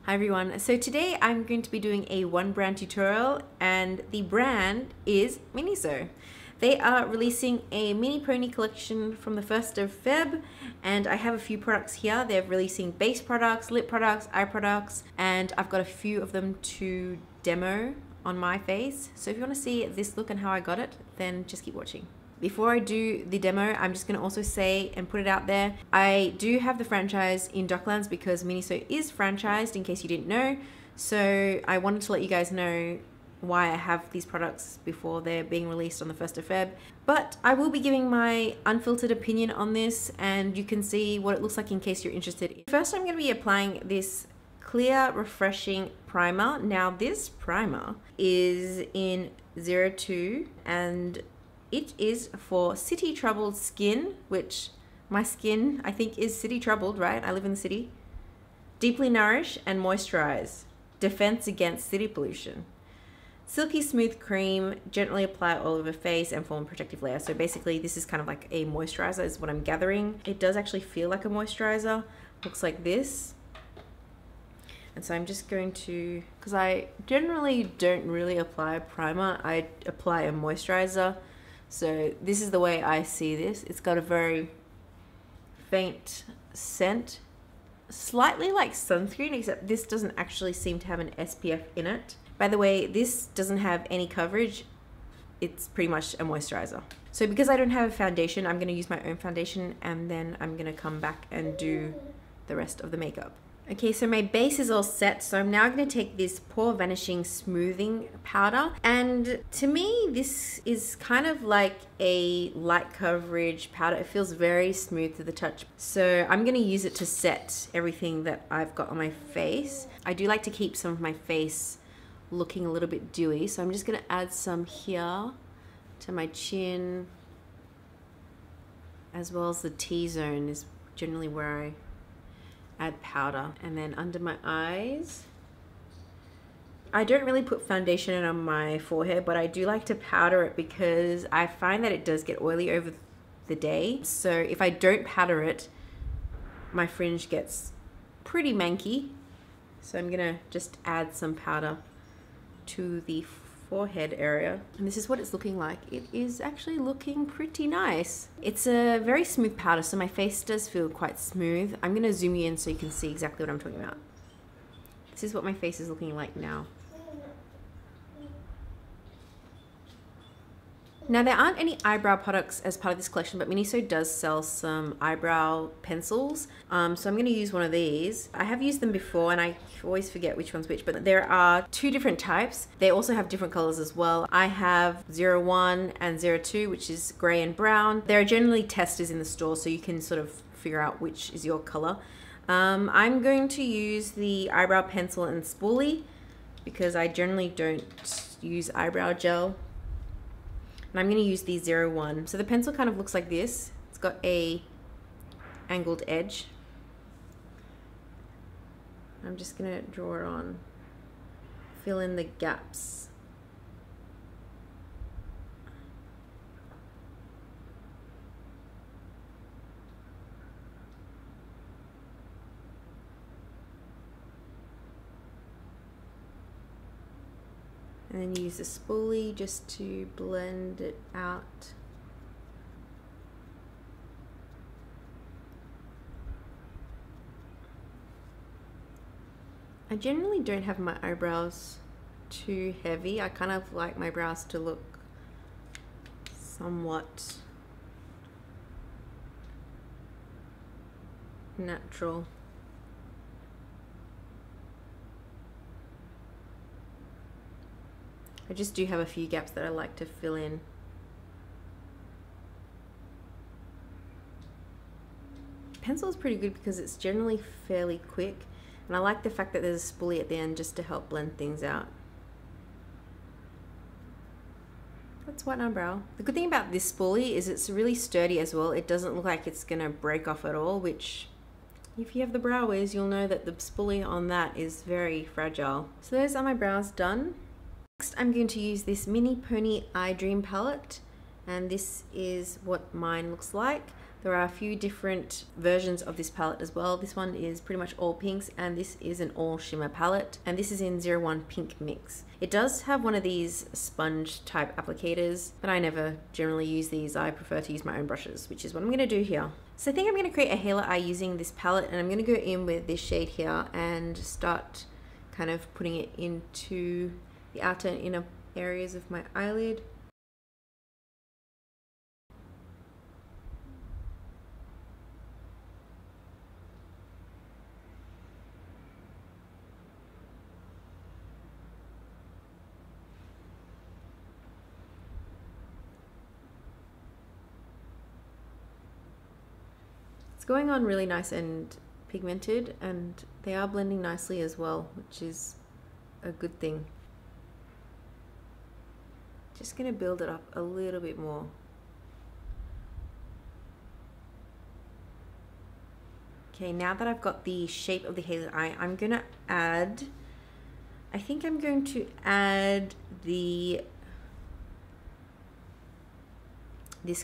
Hi everyone, so today I'm going to be doing a one brand tutorial and the brand is Miniso. They are releasing a mini pony collection from the 1st of Feb and I have a few products here. They're releasing base products, lip products, eye products, and I've got a few of them to demo on my face. So if you want to see this look and how I got it, then just keep watching. Before I do the demo, I'm just going to also say and put it out there, I do have the franchise in Docklands because Miniso is franchised in case you didn't know. So I wanted to let you guys know why I have these products before they're being released on the 1st of Feb. But I will be giving my unfiltered opinion on this and you can see what it looks like in case you're interested. First, I'm going to be applying this clear refreshing primer. Now this primer is in 02 and it is for city troubled skin, which my skin I think is city troubled, right? I live in the city. Deeply nourish and moisturize. Defense against city pollution. Silky smooth cream, gently apply all over face and form a protective layer. So basically this is kind of like a moisturizer is what I'm gathering. It does actually feel like a moisturizer. Looks like this. And so I'm just going to, because I generally don't really apply a primer, I apply a moisturizer. So this is the way I see this. It's got a very faint scent, slightly like sunscreen, except this doesn't actually seem to have an SPF in it. By the way, this doesn't have any coverage. It's pretty much a moisturizer. So because I don't have a foundation, I'm going to use my own foundation and then I'm going to come back and do the rest of the makeup. Okay, so my base is all set, so I'm now going to take this Pore Vanishing Smoothing Powder, and to me this is kind of like a light coverage powder. It feels very smooth to the touch, so I'm going to use it to set everything that I've got on my face. I do like to keep some of my face looking a little bit dewy, so I'm just going to add some here to my chin, as well as the T-zone is generally where I add powder. And then under my eyes, I don't really put foundation on my forehead, but I do like to powder it because I find that it does get oily over the day. So if I don't powder it, my fringe gets pretty manky. So I'm gonna just add some powder to the forehead area, and this is what it's looking like. It is actually looking pretty nice. It's a very smooth powder, so my face does feel quite smooth. I'm going to zoom you in so you can see exactly what I'm talking about. This is what my face is looking like now. Now there aren't any eyebrow products as part of this collection, but Miniso does sell some eyebrow pencils. So I'm going to use one of these. I have used them before and I always forget which one's which, but there are two different types. They also have different colors as well. I have 01 and 02, which is gray and brown. There are generally testers in the store, so you can sort of figure out which is your color. I'm going to use the eyebrow pencil and spoolie because I generally don't use eyebrow gel. And I'm going to use the 01. So the pencil kind of looks like this. It's got a angled edge. I'm just going to draw it on. Fill in the gaps. And then use the spoolie just to blend it out. I generally don't have my eyebrows too heavy. I kind of like my brows to look somewhat natural. I just do have a few gaps that I like to fill in. Pencil is pretty good because it's generally fairly quick, and I like the fact that there's a spoolie at the end just to help blend things out. That's one eyebrow. The good thing about this spoolie is it's really sturdy as well. It doesn't look like it's gonna break off at all, which if you have the brow wiz, you'll know that the spoolie on that is very fragile. So those are my brows done. Next, I'm going to use this Mini Pony Eye Dream palette, and this is what mine looks like. There are a few different versions of this palette as well. This one is pretty much all pinks, and this is an all shimmer palette, and this is in 01 Pink Mix. It does have one of these sponge type applicators, but I never generally use these. I prefer to use my own brushes, which is what I'm going to do here. So I think I'm going to create a halo eye using this palette, and I'm going to go in with this shade here and start kind of putting it into the outer and inner areas of my eyelid. Going on really nice and pigmented, and they are blending nicely as well, which is a good thing. Just gonna build it up a little bit more. Okay, now that I've got the shape of the halo eye, I'm gonna add, I think I'm going to add this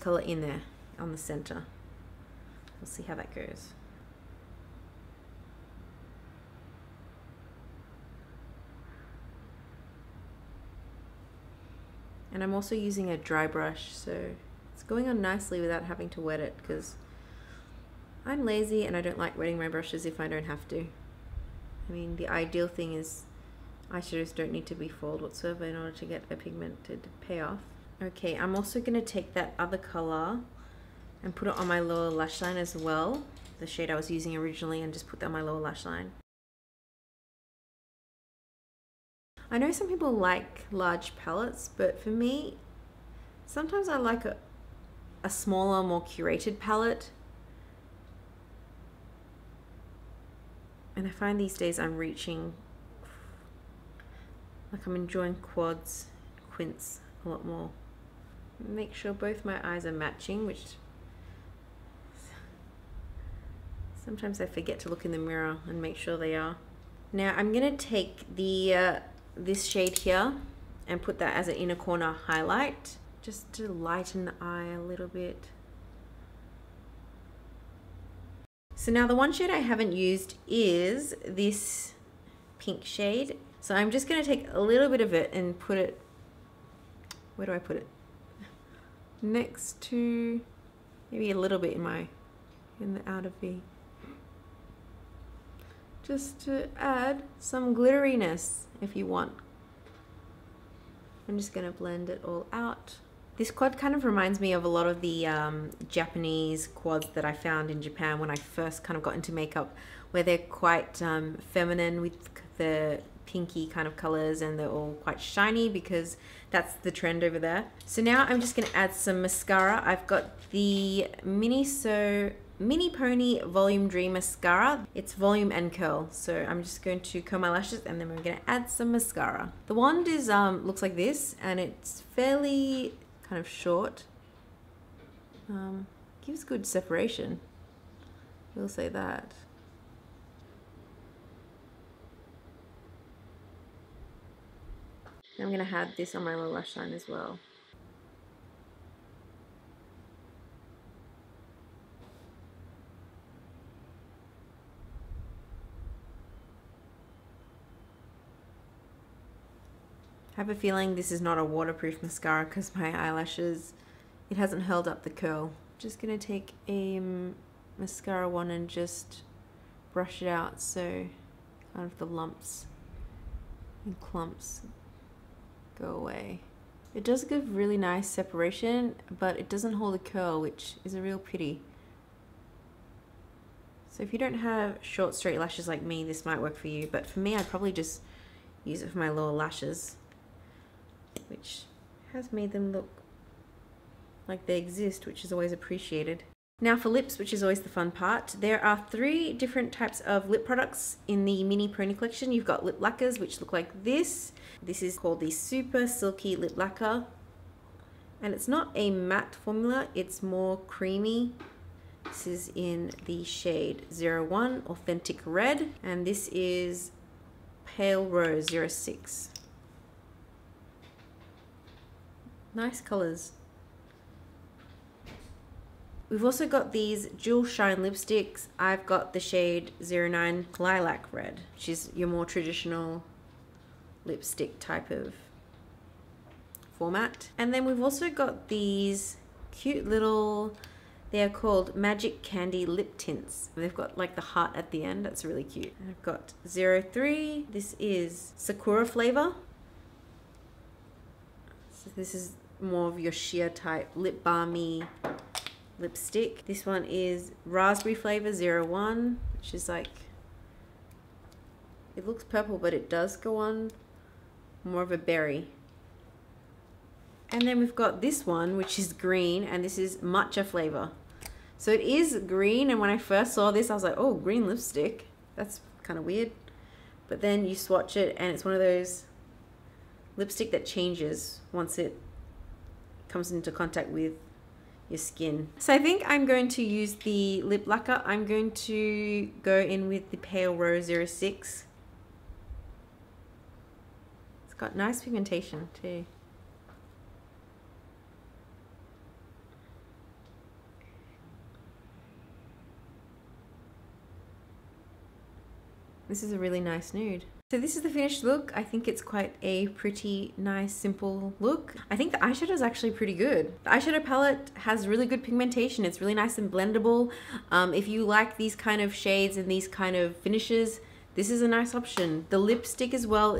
color in there on the center. We'll see how that goes. And I'm also using a dry brush, so it's going on nicely without having to wet it, because I'm lazy and I don't like wetting my brushes if I don't have to. I mean, the ideal thing is eyeshadows don't need to be foiled whatsoever in order to get a pigmented payoff. Okay, I'm also going to take that other color and put it on my lower lash line as well, the shade I was using originally, and just put that on my lower lash line. I know some people like large palettes, but for me, sometimes I like a smaller, more curated palette. And I find these days I'm reaching, like I'm enjoying quads, quints a lot more. Make sure both my eyes are matching, which sometimes I forget to look in the mirror and make sure they are. Now I'm going to take the this shade here and put that as an inner corner highlight, just to lighten the eye a little bit. So now the one shade I haven't used is this pink shade. So I'm just going to take a little bit of it and put it, where do I put it? Next to, maybe a little bit in the outer V. Just to add some glitteriness if you want. I'm just going to blend it all out. This quad kind of reminds me of a lot of the Japanese quads that I found in Japan when I first kind of got into makeup, where they're quite feminine with the pinky kind of colors, and they're all quite shiny because that's the trend over there. So now I'm just going to add some mascara. I've got the Miniso Mini Poni Volume Dream Mascara. It's volume and curl. So I'm just going to curl my lashes, and then we're going to add some mascara. The wand is looks like this, and it's fairly kind of short. Gives good separation. We'll say that. I'm going to add this on my lower lash line as well. I have a feeling this is not a waterproof mascara because my eyelashes, it hasn't held up the curl. Just going to take a mascara wand and just brush it out so kind of the lumps and clumps go away. It does give really nice separation, but it doesn't hold a curl, which is a real pity. So if you don't have short straight lashes like me, this might work for you, but for me I'd probably just use it for my lower lashes, which has made them look like they exist, which is always appreciated. Now for lips, which is always the fun part, there are 3 different types of lip products in the Mini Poni collection. You've got lip lacquers, which look like this. This is called the Super Silky Lip Lacquer, and it's not a matte formula, it's more creamy. This is in the shade 01 Authentic Red, and this is Pale Rose 06. Nice colors. We've also got these Jewel Shine lipsticks. I've got the shade 09 Lilac Red, which is your more traditional lipstick type of format. And then we've also got these cute little, they're called Magic Candy Lip Tints. They've got like the heart at the end. That's really cute. And I've got 03. This is Sakura flavor. So this is more of your sheer type lip balmy lipstick. This one is Raspberry flavor 01, which is like, it looks purple, but it does go on more of a berry. And then we've got this one, which is green, and this is matcha flavor. So it is green, and when I first saw this, I was like, oh, green lipstick. That's kind of weird. But then you swatch it, and it's one of those lipstick that changes once it comes into contact with your skin. So I think I'm going to use the lip lacquer. I'm going to go in with the Pale Rose 06. It's got nice pigmentation too. This is a really nice nude. So this is the finished look. I think it's quite a pretty nice, simple look. I think the eyeshadow is actually pretty good. The eyeshadow palette has really good pigmentation. It's really nice and blendable. If you like these kind of shades and these kind of finishes, this is a nice option. The lipstick as well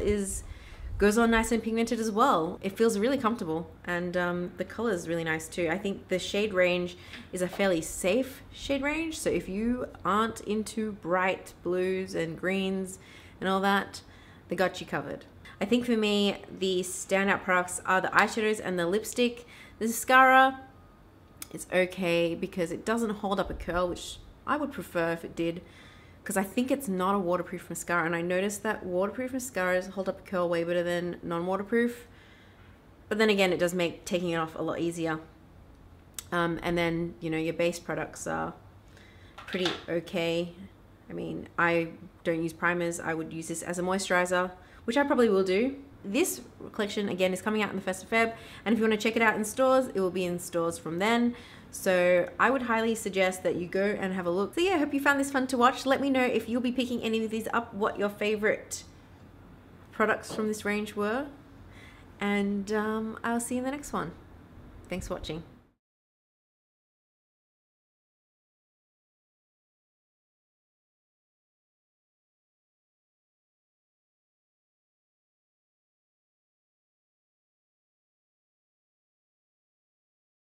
goes on nice and pigmented as well. It feels really comfortable, and the color is really nice too. I think the shade range is a fairly safe shade range. So if you aren't into bright blues and greens and all that, they got you covered. I think for me, the standout products are the eyeshadows and the lipstick. The mascara is okay because it doesn't hold up a curl, which I would prefer if it did, because I think it's not a waterproof mascara, and I noticed that waterproof mascaras hold up a curl way better than non-waterproof. But then again, it does make taking it off a lot easier. And then, you know, your base products are pretty okay. I mean, I don't use primers. I would use this as a moisturizer, which I probably will do. This collection, again, is coming out on the 1st of Feb, and if you want to check it out in stores, it will be in stores from then. So I would highly suggest that you go and have a look. So yeah, I hope you found this fun to watch. Let me know if you'll be picking any of these up, what your favorite products from this range were. And I'll see you in the next one. Thanks for watching.